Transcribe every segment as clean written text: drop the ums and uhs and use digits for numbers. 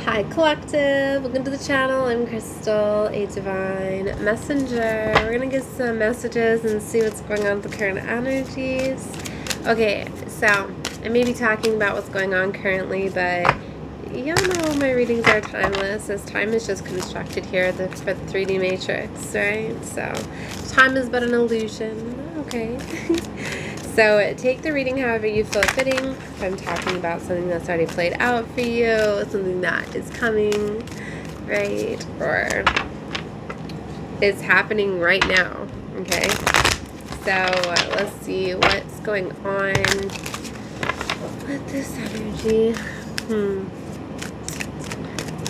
Hi Collective, welcome to the channel. I'm Crystal, a divine messenger. We're gonna get some messages and see what's going on with the current energies. Okay, so I may be talking about what's going on currently, but y'all know my readings are timeless, as time is just constructed here for the 3D matrix, right? So time is but an illusion. Okay. So take the reading however you feel fitting. If I'm talking about something that's already played out for you, something that is coming, right? Or is happening right now, okay? So let's see what's going on with this energy.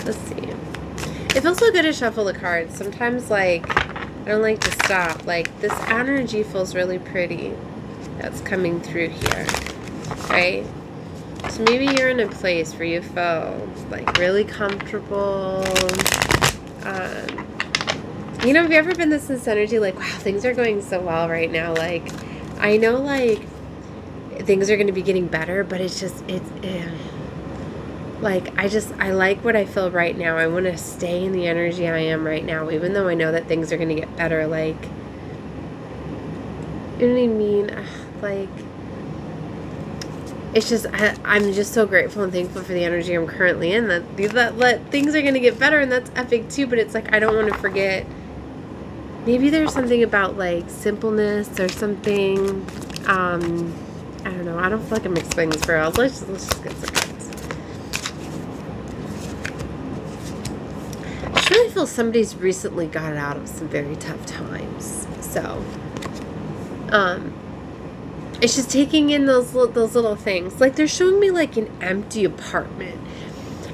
Let's see. It feels so good to shuffle the cards. Sometimes, like, I don't like to stop. Like, this energy feels really pretty. That's coming through here, right? So maybe you're in a place where you feel like really comfortable. You know, have you ever been this energy like, wow, things are going so well right now? Like, I know like things are going to be getting better, but it's just, like, I like what I feel right now. I want to stay in the energy I am right now, even though I know that things are going to get better. Like, you know what I mean? Like, it's just, I'm just so grateful and thankful for the energy I'm currently in, that things are going to get better, and that's epic too. But it's like, I don't want to forget, maybe there's something about like simpleness or something. I don't know. I don't feel like I'm explaining this for else. Let's just get some cards. I really feel somebody's recently got out of some very tough times. So, it's just taking in those little things. Like, they're showing me like an empty apartment.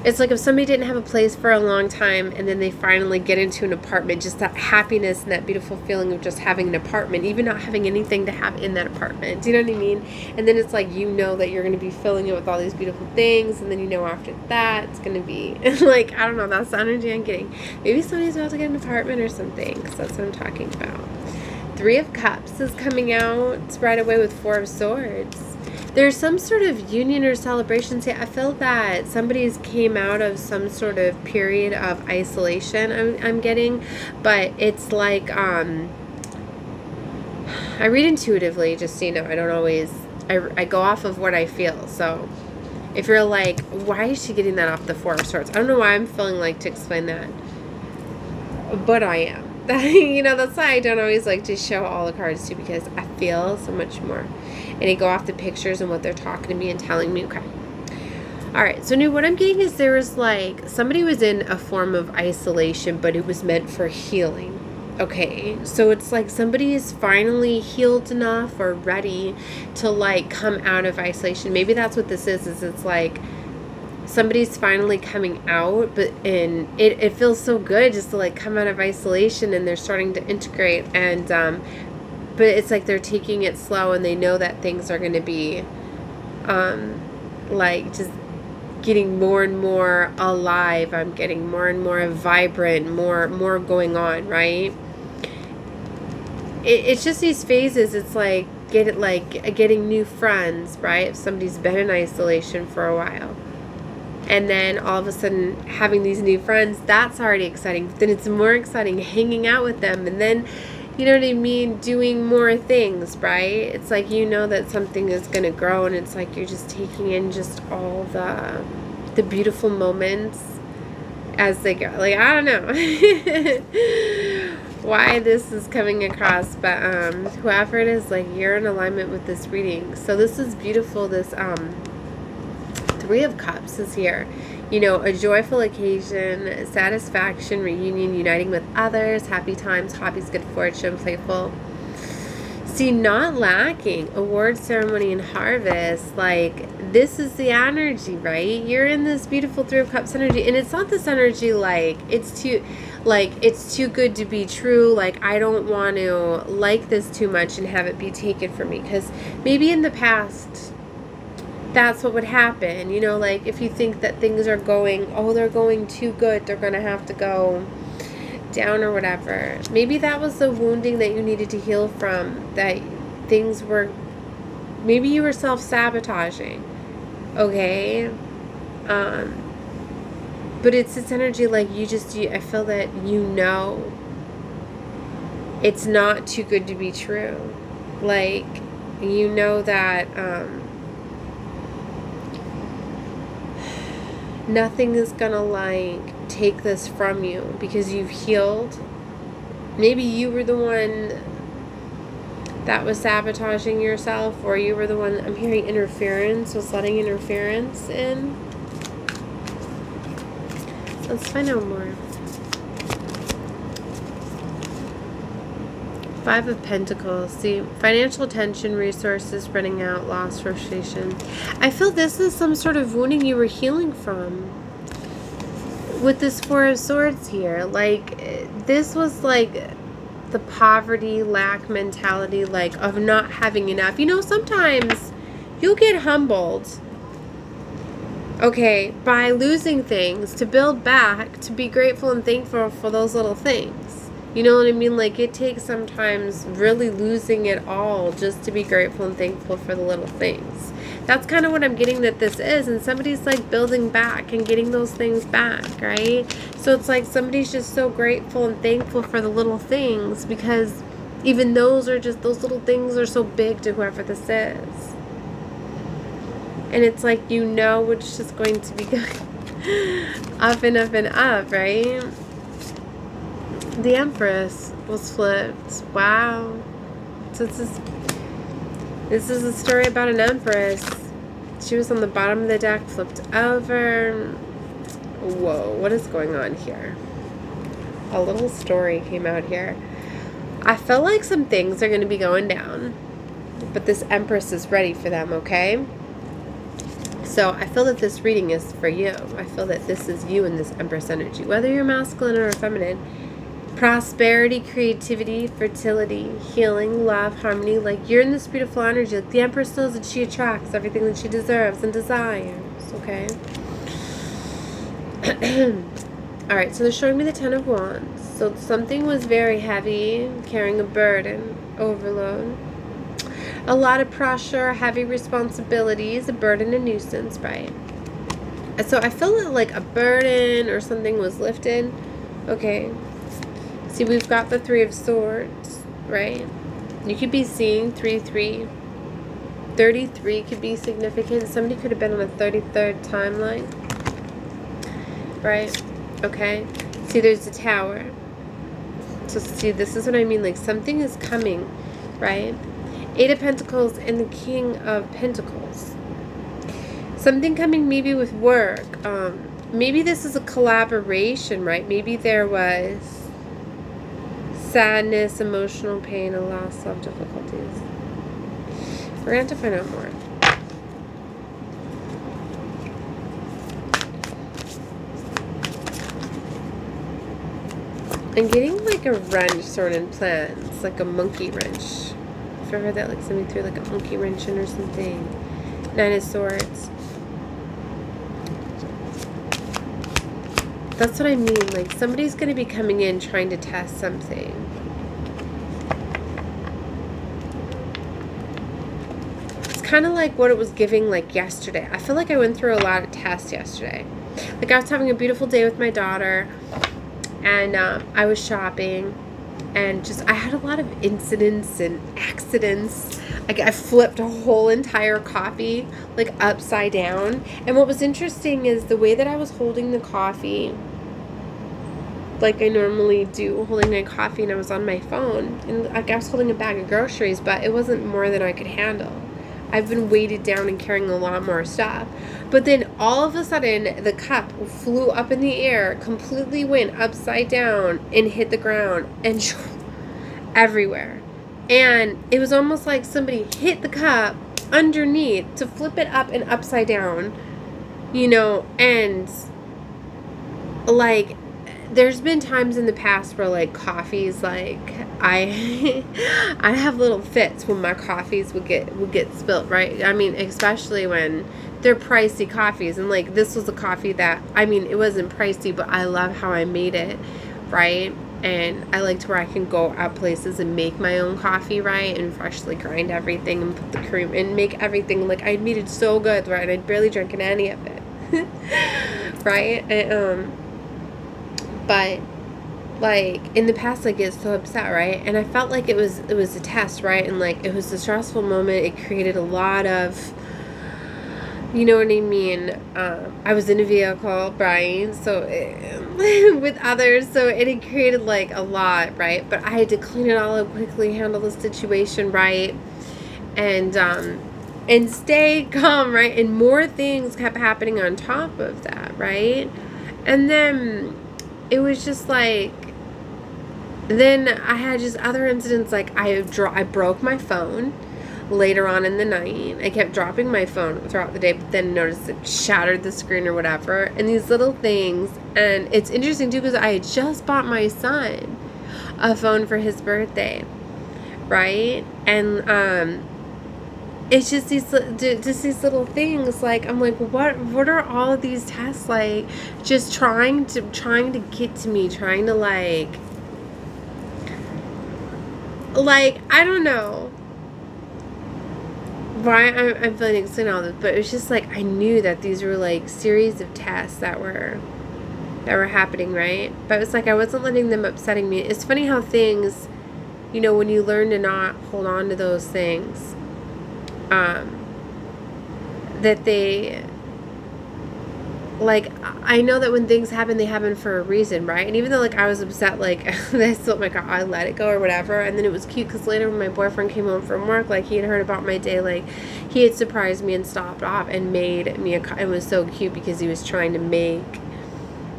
It's like if somebody didn't have a place for a long time and then they finally get into an apartment, just that happiness and that beautiful feeling of just having an apartment, even not having anything to have in that apartment. Do you know what I mean? And then it's like, you know that you're going to be filling it with all these beautiful things, and then you know after that it's going to be like, I don't know, that's the energy I'm getting. Maybe somebody's about to get an apartment or something, because that's what I'm talking about. 3 of Cups is coming out right away with 4 of Swords. There's some sort of union or celebration. See, I feel that somebody's came out of some sort of period of isolation, I'm getting. But it's like, I read intuitively, just so you know. I don't always, I go off of what I feel. So if you're like, why is she getting that off the 4 of Swords? I don't know why I'm feeling like to explain that, but I am. You know, that's why I don't always like to show all the cards too, because I feel so much more. And I go off the pictures and what they're talking to me and telling me. Okay. Alright, so what I'm getting is there was like, somebody was in a form of isolation, but it was meant for healing. Okay, so it's like somebody is finally healed enough or ready to like come out of isolation. Maybe that's what this is it's like somebody's finally coming out, and it feels so good just to like come out of isolation, and they're starting to integrate, and but it's like they're taking it slow, and they know that things are going to be like just getting more and more alive. I'm getting more and more vibrant, more going on, right? It's just these phases. It's like getting new friends, right? If somebody's been in isolation for a while, and then all of a sudden having these new friends, that's already exciting. But then it's more exciting hanging out with them, and then, you know what I mean, doing more things, right? It's like, you know that something is going to grow, and it's like you're just taking in just all the beautiful moments as they go. Like, I don't know why this is coming across, but whoever it is, like, you're in alignment with this reading. So this is beautiful. This 3 of Cups is here. You know, a joyful occasion, satisfaction, reunion, uniting with others, happy times, hobbies, good fortune, playful. See, not lacking, award ceremony and harvest. Like, this is the energy, right? You're in this beautiful 3 of Cups energy, and it's not this energy like it's too good to be true. Like, I don't want to like this too much and have it be taken from me, because maybe in the past that's what would happen. You know, like if you think that things are going, they're going too good, they're going to have to go down or whatever. Maybe that was the wounding that you needed to heal from, that things were, maybe you were self-sabotaging. Okay? But it's this energy like I feel that it's not too good to be true. Like, that nothing is gonna like take this from you because you've healed. Maybe you were the one that was sabotaging yourself, or you were the one, I'm hearing interference, was letting interference in. Let's find out more. 5 of Pentacles. See, financial tension, resources running out, loss, frustration. I feel this is some sort of wounding you were healing from. With this 4 of Swords here. Like, this was like the poverty, lack mentality, like, of not having enough. Sometimes you'll get humbled, okay, by losing things to build back, to be grateful and thankful for those little things. You know what I mean? Like, it takes sometimes really losing it all just to be grateful and thankful for the little things. That's kind of what I'm getting that this is. And somebody's like building back and getting those things back, right? So it's like somebody's just so grateful and thankful for the little things, because even those little things are so big to whoever this is. And it's like, it's just going to be going up and up and up, right? The Empress was flipped. Wow. So this is a story about an Empress. She was on the bottom of the deck, flipped over. Whoa, what is going on here? A little story came out here. I feel like some things are going to be going down, but this Empress is ready for them, okay? So I feel that this reading is for you. I feel that this is you in this Empress energy, whether you're masculine or feminine. Prosperity, creativity, fertility, healing, love, harmony. Like, you're in this beautiful energy. Like, the Empress knows that she attracts everything that she deserves and desires. Okay? Alright, so they're showing me the 10 of Wands. So something was very heavy, carrying a burden, overload. A lot of pressure, heavy responsibilities, a burden, a nuisance, right? So I feel that like a burden or something was lifted. Okay. See, we've got the 3 of Swords, right? You could be seeing 3-3. 33 could be significant. Somebody could have been on a 33rd timeline. Right? Okay. See, there's a Tower. So, see, this is what I mean. Like, something is coming, right? 8 of Pentacles and the King of Pentacles. Something coming maybe with work. Maybe this is a collaboration, right? Maybe there was sadness, emotional pain, and loss of difficulties. We're going to have to find out more. I'm getting like a wrench thrown in plants, like a monkey wrench. If you ever heard that, like somebody threw like a monkey wrench in or something. 9 of Swords. That's what I mean. Like, somebody's going to be coming in trying to test something. It's kind of like what it was giving like yesterday. I feel like I went through a lot of tests yesterday. Like, I was having a beautiful day with my daughter, and I was shopping, and just I had a lot of incidents and accidents. Like, I flipped a whole entire coffee like upside down. And what was interesting is the way that I was holding the coffee, like I normally do, holding my coffee, and I was on my phone, and like I was holding a bag of groceries, but it wasn't more than I could handle. I've been weighted down and carrying a lot more stuff. But then all of a sudden, the cup flew up in the air, completely went upside down, and hit the ground, and everywhere. And it was almost like somebody hit the cup underneath to flip it up and upside down, and like, there's been times in the past where like coffees, like I have little fits when my coffees would get spilt, right? I mean, especially when they're pricey coffees, and like this was a coffee that, I mean, it wasn't pricey, but I love how I made it, right? And I like to where I can go out places and make my own coffee, right? And freshly grind everything and put the cream and make everything. Like, I made it so good, right? And I barely drank any of it. right? And, but like in the past, I get so upset, right? And I felt like it was a test, right? And like it was a stressful moment. It created a lot of, you know what I mean? I was in a vehicle, right? So with others, so it created like a lot, right? But I had to clean it all up quickly, handle the situation, right? And stay calm, right? And more things kept happening on top of that, right? And then it was just like, then I had just other incidents, like I broke my phone later on in the night. I kept dropping my phone throughout the day, but then noticed it shattered the screen or whatever. And these little things, and it's interesting too because I had just bought my son a phone for his birthday, right? And it's just these little things. Like I'm like, what are all of these tests like? Just trying to get to me, trying to like I don't know why I'm feeling excited all this, but it was just like I knew that these were like series of tests that were happening, right? But it was like I wasn't letting them upsetting me. It's funny how things, you know, when you learn to not hold on to those things, that they, like, I know that when things happen, they happen for a reason, right? And even though, like, I was upset, like, I still, like, I let it go or whatever. And then it was cute because later when my boyfriend came home from work, like, he had heard about my day. Like, he had surprised me and stopped off and made me it was so cute because he was trying to make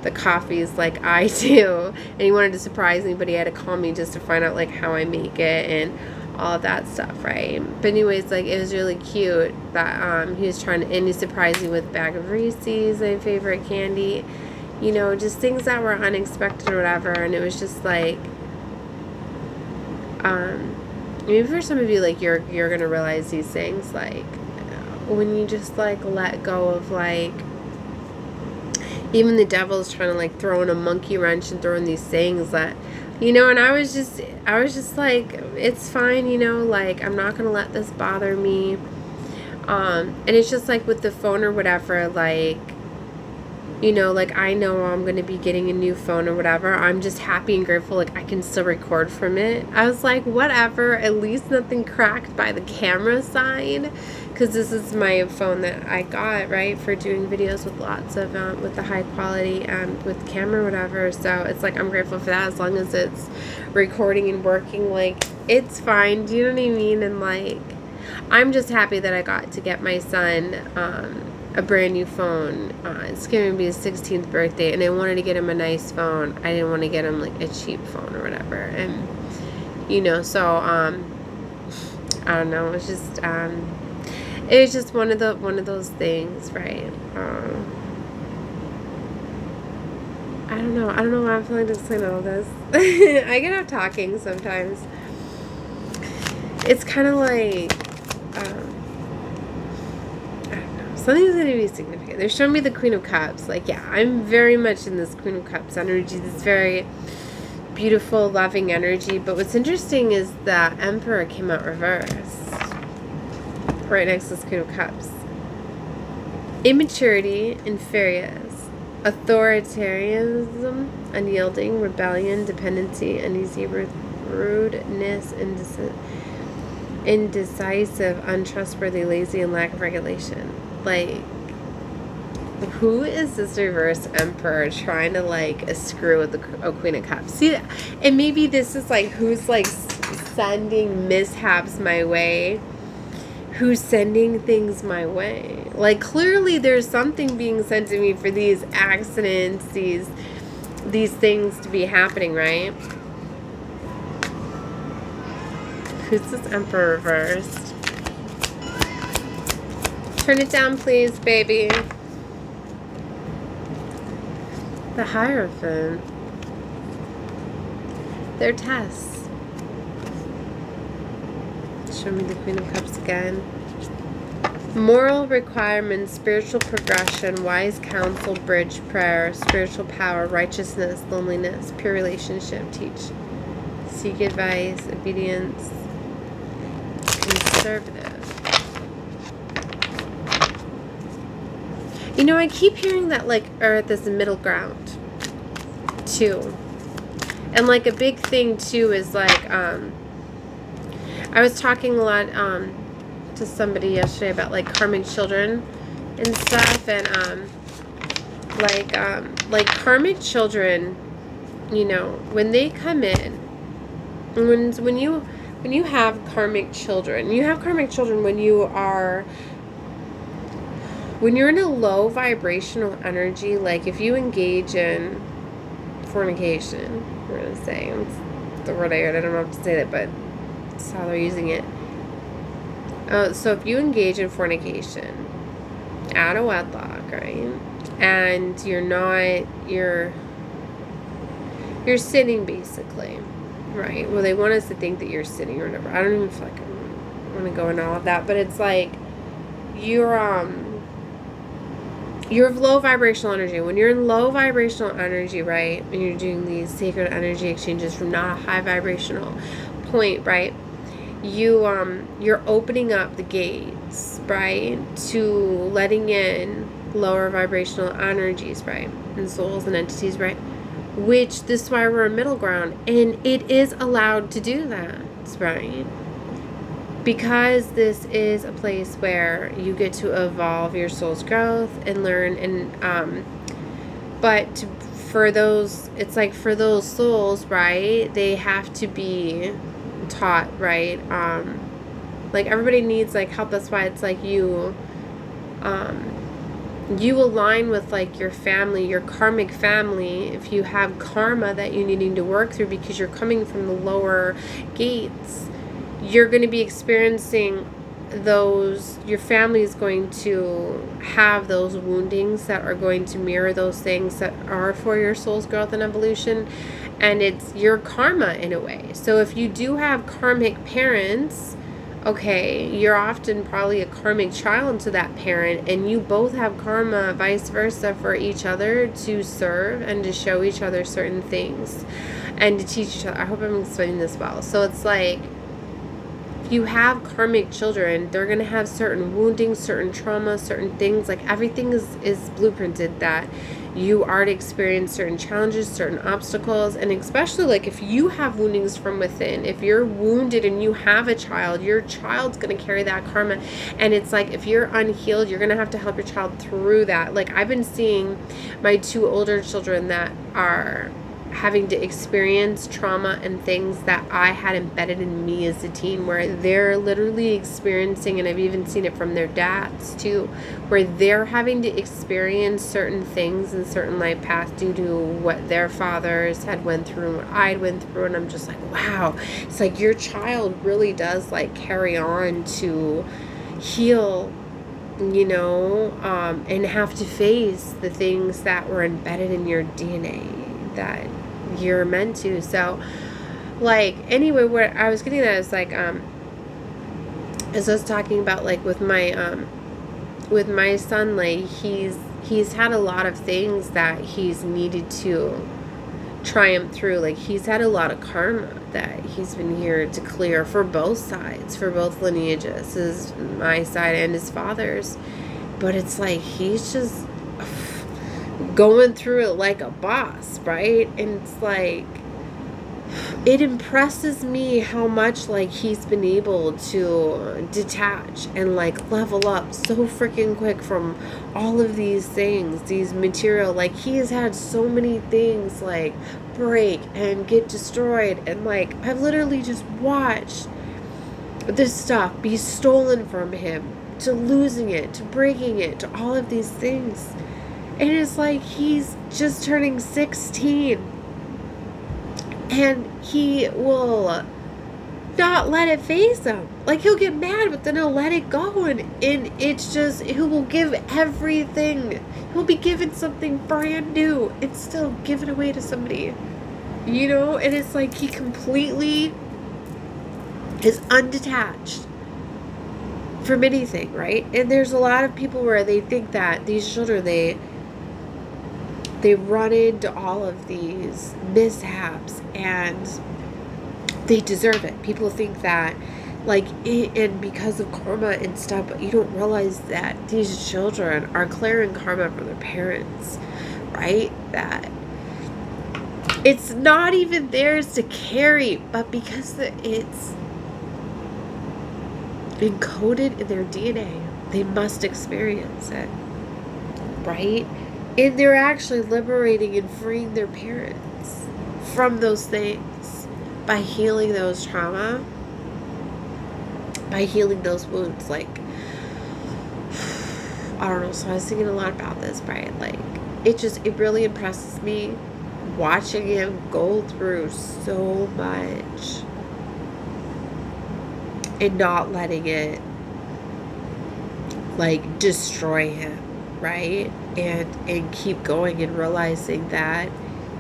the coffees like I do. And he wanted to surprise me, but he had to call me just to find out, like, how I make it and all of that stuff, right? But anyways, like, it was really cute that he was trying to, and he surprised me with a bag of Reese's, my favorite candy, you know, just things that were unexpected or whatever. And it was just like, maybe for some of you, like, you're gonna realize these things, like, when you just, like, let go of, like, even the devil's trying to, like, throw in a monkey wrench and throw in these things that, you know. And I was just like, it's fine, you know, like, I'm not gonna let this bother me. And it's just like with the phone or whatever, like, you know, like, I know I'm gonna be getting a new phone or whatever. I'm just happy and grateful, like, I can still record from it. I was like, whatever, at least nothing cracked by the camera side, because this is my phone that I got, right, for doing videos with lots of with the high quality with camera or whatever. So it's like I'm grateful for that, as long as it's recording and working, like, it's fine. Do you know what I mean? And like, I'm just happy that I got to get my son a brand new phone. It's going to be his 16th birthday, and I wanted to get him a nice phone. I didn't want to get him like a cheap phone or whatever. And you know, so I don't know. It's just it was just one of those things, right? I don't know why I'm feeling to explain all this. I get up talking sometimes. It's kind of like, I don't know, something's going to be significant. They're showing me the Queen of Cups. Like, yeah, I'm very much in this Queen of Cups energy, this very beautiful, loving energy. But what's interesting is the Emperor came out reversed, right next to this Queen of Cups. Immaturity, inferiors, authoritarianism, unyielding, rebellion, dependency, uneasy, rudeness, indecisive, untrustworthy, lazy, and lack of regulation. Like, who is this reverse Emperor trying to, like, screw with the Queen of Cups? See, and maybe this is like, who's like sending mishaps my way? Who's sending things my way? Like, clearly there's something being sent to me for these accidents, these things to be happening, right? Who's this Emperor reversed? Turn it down, please, baby. The Hierophant. They're tests. Show me the Queen of Cups again. Moral requirements, spiritual progression, wise counsel, bridge prayer, spiritual power, righteousness, loneliness, pure relationship, teach. Seek advice, obedience, conservative. You know, I keep hearing that, like, Earth is the middle ground, too. And, like, a big thing, too, is, like, I was talking a lot, to somebody yesterday about, like, karmic children and stuff, and, like, karmic children, you know, when they come in, when you have karmic children, when you're in a low vibrational energy, like if you engage in fornication, we're going to say, it's the word I heard, I don't know how to say that, but that's how they're using it. So if you engage in fornication out of wedlock, right, and you're sinning basically, right? Well, they want us to think that you're sinning or whatever. I don't even feel like I want to go into all of that, but it's like you're of low vibrational energy. When you're in low vibrational energy, right, and you're doing these sacred energy exchanges from not a high vibrational point, right, you're opening up the gates, right, to letting in lower vibrational energies, right, and souls and entities, right, which this is why we're a middle ground, and it is allowed to do that, right, because this is a place where you get to evolve your soul's growth and learn, and but for those, it's like for those souls, right, they have to be taught, right, like everybody needs like help. That's why it's like you align with like your family, your karmic family, if you have karma that you're needing to work through because you're coming from the lower gates. You're going to be experiencing those, your family is going to have those woundings that are going to mirror those things that are for your soul's growth and evolution, and it's your karma in a way. So if you do have karmic parents, okay, you're often probably a karmic child to that parent, and you both have karma vice versa for each other to serve and to show each other certain things and to teach each other. I hope I'm explaining this well. So it's like, you have karmic children, they're going to have certain woundings, certain trauma, certain things. Like everything is blueprinted that you are to experience certain challenges, certain obstacles. And especially like if you have woundings from within, if you're wounded and you have a child, your child's going to carry that karma. And it's like if you're unhealed, you're going to have to help your child through that. Like I've been seeing my 2 older children that are having to experience trauma and things that I had embedded in me as a teen, where they're literally experiencing, and I've even seen it from their dads too, where they're having to experience certain things in certain life paths due to what their fathers had went through and what I'd went through. And I'm just like, wow, it's like your child really does like carry on to heal, you know, and have to face the things that were embedded in your DNA that you're meant to. So like anyway, what I was getting at is like as I was talking about like with my son, like he's had a lot of things that he's needed to triumph through. Like he's had a lot of karma that he's been here to clear for both sides, for both lineages, his my side and his father's. But it's like he's just going through it like a boss, right? And it's like, it impresses me how much like he's been able to detach and like level up so freaking quick from all of these things, these material, like he has had so many things like break and get destroyed, and like I've literally just watched this stuff be stolen from him, to losing it, to breaking it, to all of these things. And it's like he's just turning 16, and he will not let it phase him. Like he'll get mad, but then he'll let it go, and it's just, he will give everything. He'll be given something brand new and still give it away to somebody, you know. And it's like he completely is undetached from anything, right? And there's a lot of people where they think that these children, they run into all of these mishaps and they deserve it. People think that Like, and because of karma and stuff, but you don't realize that these children are clearing karma from their parents, right? That it's not even theirs to carry, but because it's encoded in their DNA, they must experience it, right? And they're actually liberating and freeing their parents from those things by healing those trauma, by healing those wounds. Like, I don't know, so I was thinking a lot about this, right? Like, it really impresses me watching him go through so much and not letting it, like, destroy him, right? And keep going and realizing that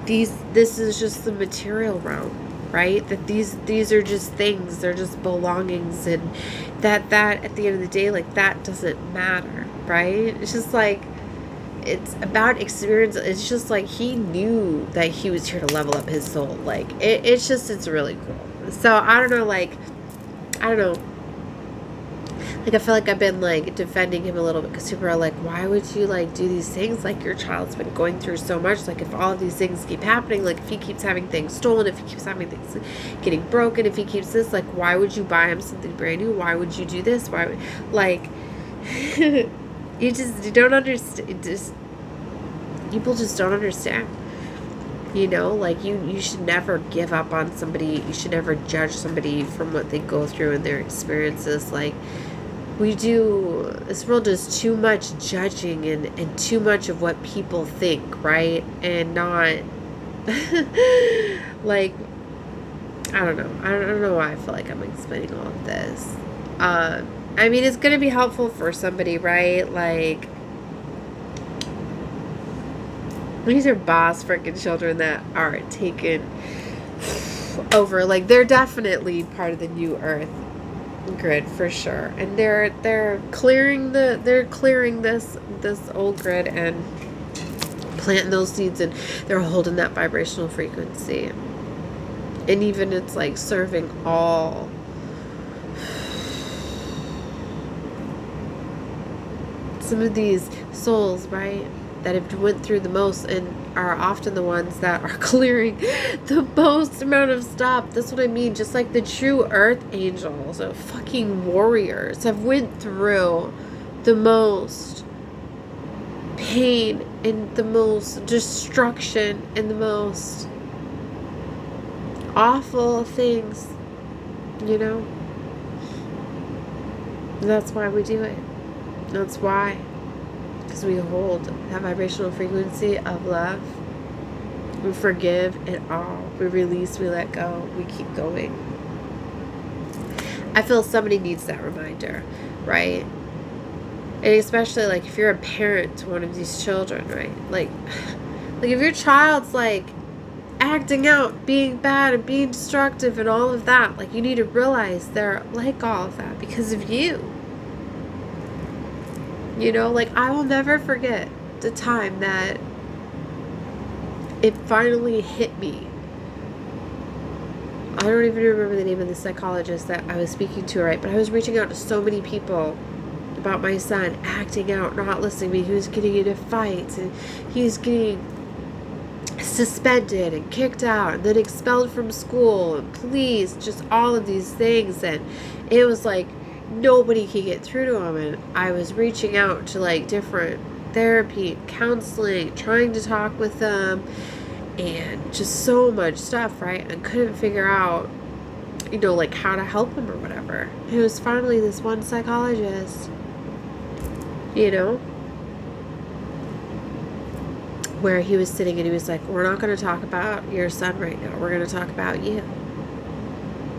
this is just the material realm, right? That these are just things, they're just belongings, and that at the end of the day, like, that doesn't matter, right? It's just like, it's about experience. It's just like he knew that he was here to level up his soul. Like, it's really cool. So I don't know, like, I don't know. Like, I feel like I've been, like, defending him a little bit because people are like, why would you, like, do these things? Like, your child's been going through so much. Like, if all of these things keep happening, like, if he keeps having things stolen, if he keeps having things getting broken, if he keeps this, like, why would you buy him something brand new? Why would you do this? Why would, like, you don't understand. People just don't understand. You know, like, you should never give up on somebody. You should never judge somebody from what they go through and their experiences. Like, this world does too much judging and too much of what people think, right? And not, like, I don't know. I don't know why I feel like I'm explaining all of this. I mean, it's going to be helpful for somebody, right? Like, these are boss freaking children that are taken over. Like, they're definitely part of the new earth grid for sure, and they're clearing this old grid and planting those seeds, and they're holding that vibrational frequency, and even it's like serving all some of these souls, right, that have went through the most and are often the ones that are clearing the most amount of stuff. That's what I mean. Just like the true earth angels or fucking warriors have went through the most pain and the most destruction and the most awful things, you know? And that's why we do it. That's why. Because we hold that vibrational frequency of love. We forgive it all. We release, we let go, we keep going. I feel somebody needs that reminder, right? And especially, like, if you're a parent to one of these children, right? Like if your child's, like, acting out, being bad and being destructive and all of that, like, you need to realize they're like all of that because of you. You know, like, I will never forget the time that it finally hit me. I don't even remember the name of the psychologist that I was speaking to, right? But I was reaching out to so many people about my son acting out, not listening to me. He was getting into fights, and he was getting suspended and kicked out and then expelled from school and police, just all of these things. And it was like nobody could get through to him, and I was reaching out to, like, different therapy, counseling, trying to talk with them, and just so much stuff, right? And couldn't figure out, you know, like, how to help him or whatever. It was finally this one psychologist, you know, where he was sitting and he was like, we're not going to talk about your son right now. We're going to talk about you,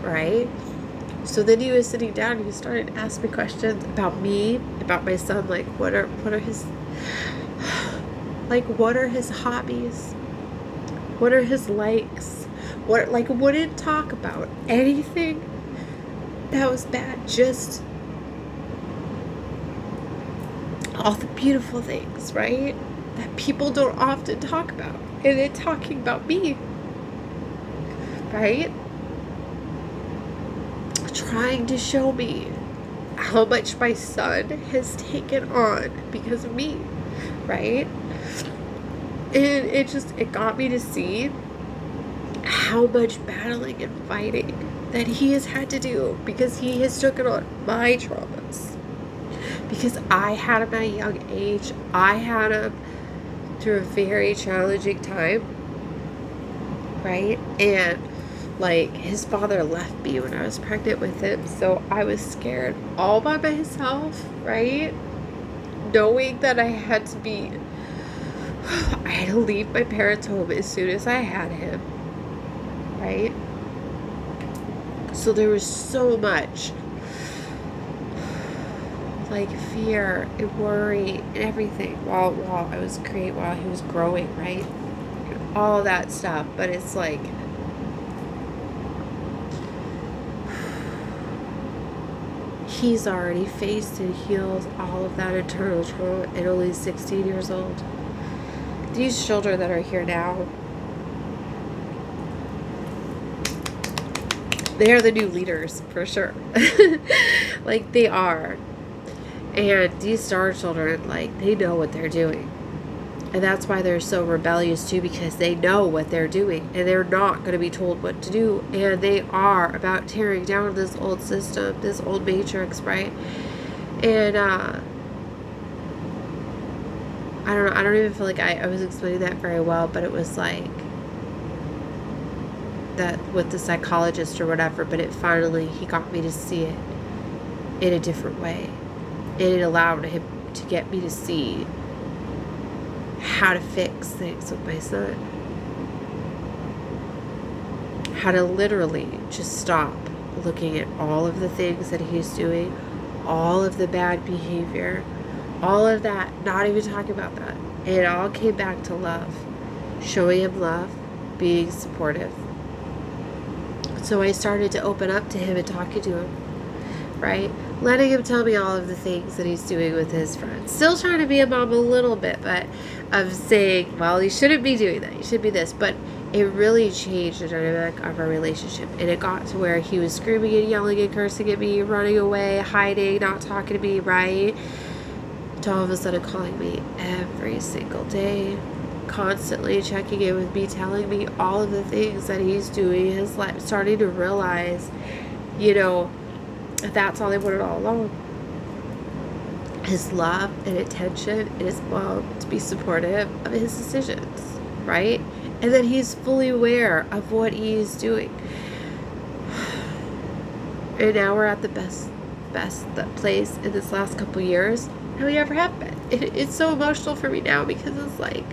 right? So then he was sitting down and he started to ask me questions about me, about my son, like, what are his hobbies? What are his likes? Wouldn't talk about anything that was bad, just all the beautiful things, right? That people don't often talk about. And then talking about me, right? trying to show me how much my son has taken on because of me, right? And it got me to see how much battling and fighting that he has had to do because he has taken on my traumas. Because I had him at a young age. I had him through a very challenging time, right? And like, his father left me when I was pregnant with him, so I was scared all by myself, right? Knowing that I had to leave my parents' home as soon as I had him, right? So there was so much like fear and worry and everything while he was growing, right? All of that stuff. But it's like, he's already faced and healed all of that internal trauma at only 16 years old. These children that are here now, they are the new leaders for sure. Like, they are. And these star children, like, they know what they're doing. And that's why they're so rebellious too, because they know what they're doing and they're not going to be told what to do. And they are about tearing down this old system, this old matrix, right? And I don't know, I don't even feel like I was explaining that very well, but it was like that with the psychologist or whatever, but he got me to see it in a different way. And it allowed him to get me to see how to fix things with my son. How to literally just stop looking at all of the things that he's doing, all of the bad behavior, all of that, not even talking about that. And it all came back to love. Showing him love, being supportive. So I started to open up to him and talking to him, right? Letting him tell me all of the things that he's doing with his friends. Still trying to be a mom a little bit, but of saying, well, you shouldn't be doing that. You should be this. But it really changed the dynamic of our relationship. And it got to where he was screaming and yelling and cursing at me, running away, hiding, not talking to me, right? To all of a sudden calling me every single day, constantly checking in with me, telling me all of the things that he's doing in his life, starting to realize, that's all I wanted all along. His love and attention and his mom to be supportive of his decisions, right? And then he's fully aware of what he's doing. And now we're at the best place in this last couple years that we ever have been. It's so emotional for me now because it's like,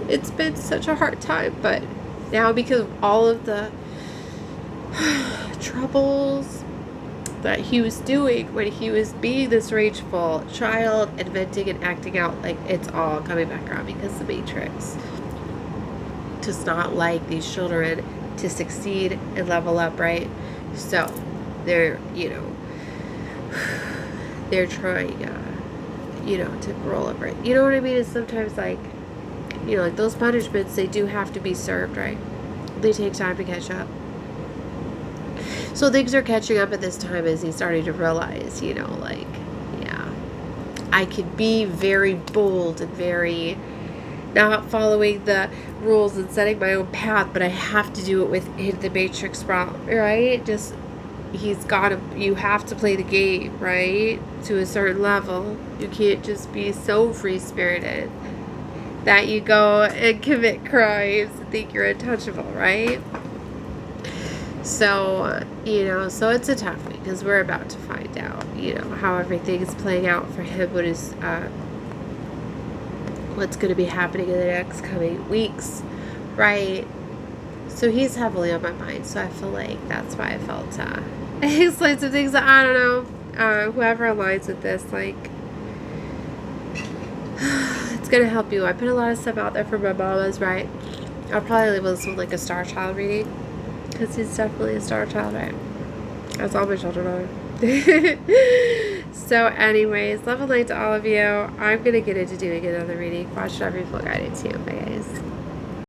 it's been such a hard time, but now because of all of the troubles that he was doing when he was being this rageful child and venting and acting out, like, it's all coming back around because the Matrix does not like these children to succeed and level up, right? So they're trying to roll up, right? You know what I mean? It's sometimes like, like those punishments, they do have to be served, right? They take time to catch up. So things are catching up at this time as he's starting to realize, I could be very bold and very not following the rules and setting my own path, but I have to do it within the Matrix realm, right? You have to play the game, right? To a certain level. You can't just be so free-spirited that you go and commit crimes and think you're untouchable, right? So, so it's a tough week because we're about to find out, how everything is playing out for him, what's going to be happening in the next coming weeks, right? So he's heavily on my mind, so I feel like that's why I felt explain some things that, I don't know, whoever aligns with this, like, it's going to help you. I put a lot of stuff out there for my mamas, right? I'll probably label this one like a Starchild reading, because he's definitely a Starchild, right? That's all my children are. So anyways, love and light to all of you. I'm going to get into doing another reading. Watch every full guidance to you, bye guys.